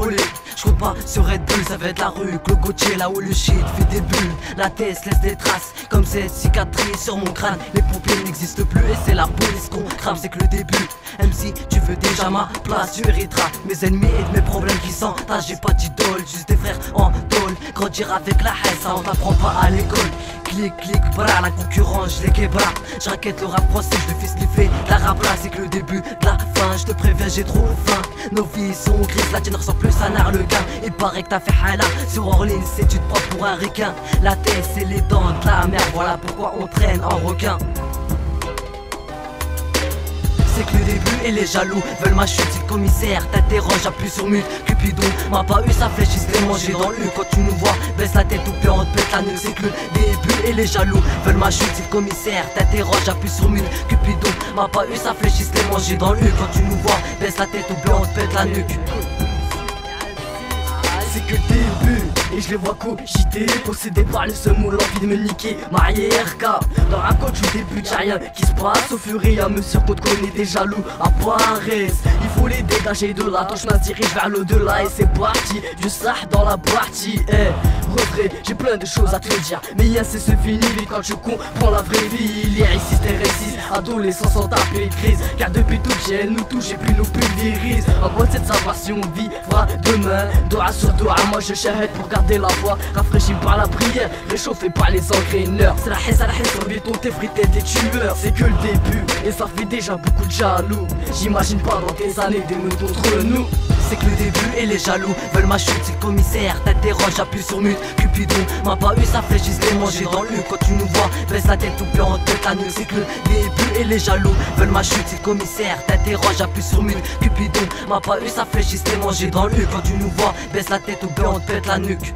alcoolique. J'compte pas sur Red Bull, ça va être la rue, que le Gauthier là où le shit fait des bulles. La tête laisse des traces, comme cette cicatrice sur mon crâne. Les pompiers n'existent plus et c'est la police qu'on crame, c'est que le début. Même si tu veux déjà ma place, tu hériteras mes ennemis et de mes problèmes qui s'entassent. J'ai pas d'idole, juste des frères en tôle. Grandir avec la haine, ça on t'apprend pas à l'école. Clic, clic, bras, la concurrence, je les québra. Je raquette le rap français, je le fais sniffer la rap-là, c'est que le début de la fin. Je te préviens, j'ai trop faim. Nos vies sont grises, la tienne ressemble plus à un arlequin. Il paraît que t'as fait hala sur Orly, c'est tu te prends pour un requin. La tête, c'est les dents de la merde, voilà pourquoi on traîne en requin. C'est que le début et les jaloux veulent ma chute. Si le commissaire t'interroge, appuie sur mute. Cupidon m'a pas eu sa flèche, il se l'est mangé dans le cul. Quand tu nous vois, baisse la tête ou bien on te pète la nuque. C'est que le début et les jaloux veulent ma chute. Si le commissaire t'interroge, appuie sur mute. Cupidon m'a pas eu sa flèche, il se l'est mangé dans le cul. Quand tu nous vois, baisse la tête ou bien on te pète la nuque. C'est que le début et je les vois cogiter, possédé par le seum ou l'envie de me niquer. Marié RK, dans un coach au début y'a rien qui se passe. Au fur et à mesure qu'on te connaît, des jaloux apparaissent. Il faut les dégager de là, ton chemin se dirige vers l'au-delà. Et c'est parti, du sah dans la partie. Refrais, j'ai plein de choses à te dire, mais y'a c'est fini vite quand je comprends la vraie vie. Il y a ici et récise, adolescents sans taper de crise. Car depuis toute elle nous touche et puis nous pulvérise. En quoi c'est de savoir si on vivra demain. Doa sur doa, moi je shahid pour garder la voix. Rafraîchi par la prière, réchauffé par les engraineurs. C'est la haine sur le béton, t'es frité des tueurs. C'est que le début, et ça fait déjà beaucoup de jaloux. J'imagine pas dans tes années des meutes contre nous. C'est que le début et les jaloux veulent ma chute. Si le commissaire t'interroge, appuie sur mute. Cupidon m'a pas eu sa flèche, il se l'est mangé dans le cul. Quand tu nous vois, baisse la tête ou bien on te pète la nuque. C'est que le début et les jaloux veulent ma chute. Si le commissaire t'interroge, appuie sur mute. Cupidon m'a pas eu sa flèche, il se l'est mangé dans le cul. Quand tu nous vois, baisse la tête ou bien on te pète la nuque.